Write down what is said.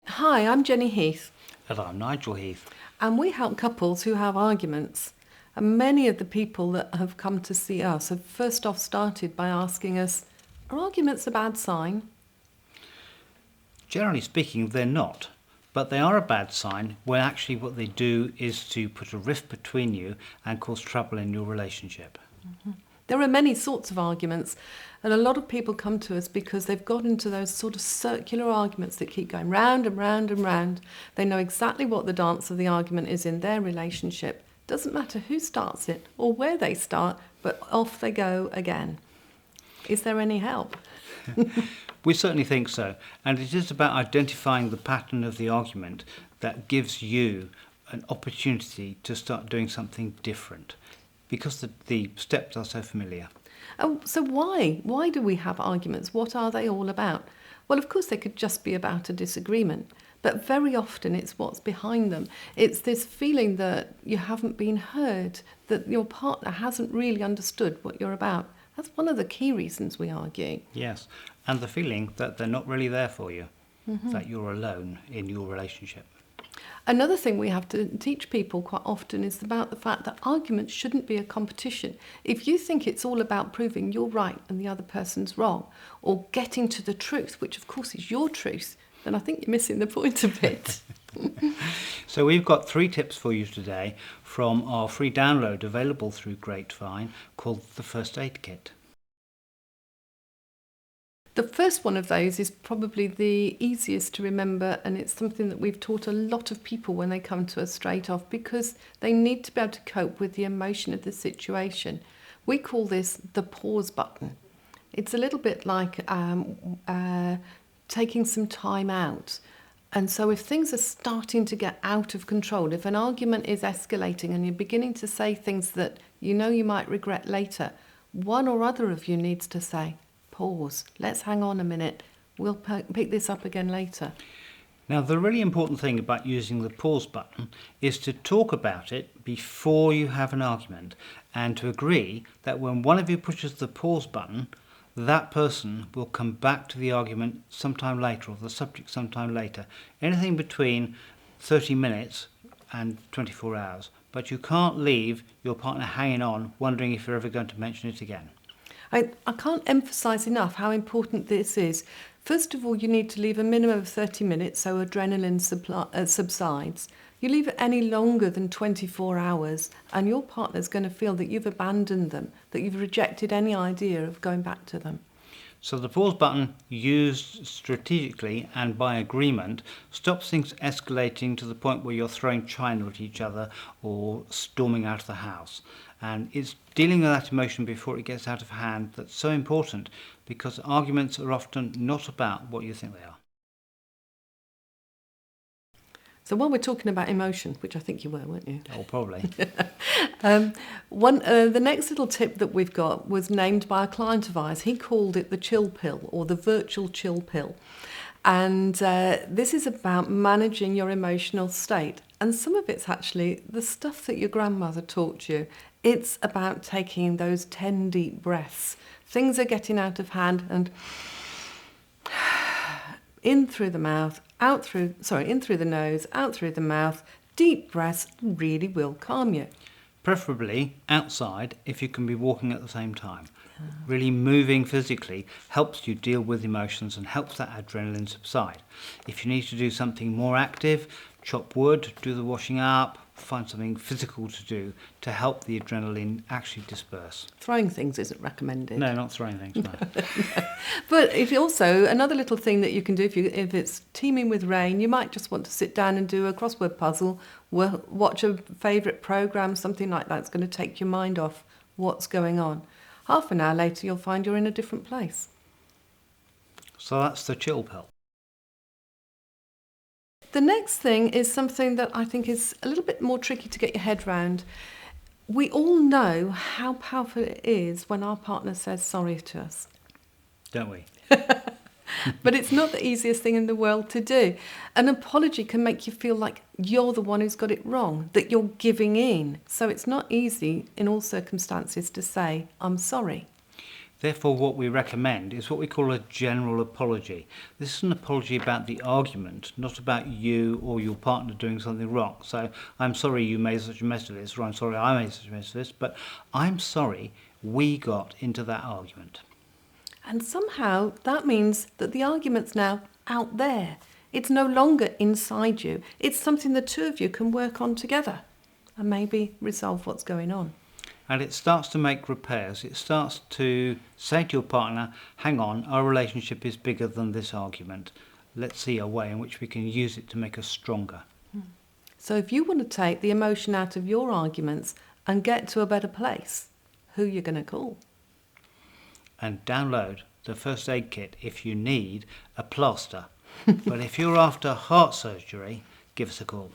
Hi, I'm Jenny Heath, And I'm Nigel Heath. and we help couples who have arguments. And many of the people that have come to see us have first off started by asking us, are arguments a bad sign? Generally speaking, they're not, but they are a bad sign when actually what they do is to put a rift between you and cause trouble in your relationship. There are many sorts of arguments, and a lot of people come to us because they've got into those sort of circular arguments that keep going round and round and round. They know exactly what the dance of the argument is in their relationship. Doesn't matter who starts it or where they start, but off they go again. Is there any help? We certainly think so, and it is about identifying the pattern of the argument that gives you an opportunity to start doing something different because the steps are so familiar. Oh, so why? Why do we have arguments? What are they all about? Well, of course, they could just be about a disagreement, but very often it's what's behind them. It's this feeling that you haven't been heard, that your partner hasn't really understood what you're about. That's one of the key reasons we argue. Yes, and the feeling that they're not really there for you, that you're alone in your relationship. Another thing we have to teach people quite often is about the fact that arguments shouldn't be a competition. If you think it's all about proving you're right and the other person's wrong, or getting to the truth, which of course is your truth, then I think you're missing the point a bit. So we've got 3 tips for you today from our free download available through Grapevine called the First Aid Kit. The first one of those is probably the easiest to remember, and it's something that we've taught a lot of people when they come to us straight off because they need to be able to cope with the emotion of the situation. We call this the pause button. It's a little bit like taking some time out. And so if things are starting to get out of control, if an argument is escalating and you're beginning to say things that you know you might regret later, one or other of you needs to say, pause, let's hang on a minute, we'll pick this up again later. Now, the really important thing about using the pause button is to talk about it before you have an argument and to agree that when one of you pushes the pause button, that person will come back to the argument sometime later or the subject sometime later. Anything between 30 minutes and 24 hours. But you can't leave your partner hanging on, wondering if you're ever going to mention it again. I can't emphasise enough how important this is. First of all, you need to leave a minimum of 30 minutes so adrenaline subsides. You leave it any longer than 24 hours and your partner's going to feel that you've abandoned them, that you've rejected any idea of going back to them. So the pause button, used strategically and by agreement, stops things escalating to the point where you're throwing china at each other or storming out of the house. And it's dealing with that emotion before it gets out of hand that's so important because arguments are often not about what you think they are. So while we're talking about emotion, which I think you were, weren't you? Oh, probably. The next little tip that we've got was named by a client of ours. He called it the chill pill or the virtual chill pill. And this is about managing your emotional state. And some of it's actually the stuff that your grandmother taught you. It's about taking those 10 deep breaths. Things are getting out of hand and in through the mouth, in through the nose, out through the mouth. Deep breaths really will calm you. Preferably outside if you can be walking at the same time. Really moving physically helps you deal with emotions and helps that adrenaline subside. If you need to do something more active, chop wood, do the washing up, find something physical to do to help the adrenaline actually disperse. Throwing things isn't recommended. No, not throwing things, no. But if you also, another little thing that you can do if it's teeming with rain, you might just want to sit down and do a crossword puzzle, watch a favourite programme, something like that's going to take your mind off what's going on. Half an hour later, you'll find you're in a different place. So that's the chill pill. The next thing is something that I think is a little bit more tricky to get your head round. We all know how powerful it is when our partner says sorry to us. Don't we? But it's not the easiest thing in the world to do. An apology can make you feel like you're the one who's got it wrong, that you're giving in. So it's not easy in all circumstances to say, I'm sorry. Therefore, what we recommend is what we call a general apology. This is an apology about the argument, not about you or your partner doing something wrong. So, I'm sorry you made such a mess of this, or I'm sorry I made such a mess of this, but I'm sorry we got into that argument. And somehow that means that the argument's now out there. It's no longer inside you. It's something the two of you can work on together and maybe resolve what's going on. And it starts to make repairs. It starts to say to your partner, hang on, our relationship is bigger than this argument. Let's see a way in which we can use it to make us stronger. So if you want to take the emotion out of your arguments and get to a better place, who are you going to call? And download the first aid kit if you need a plaster. But if you're after heart surgery, give us a call.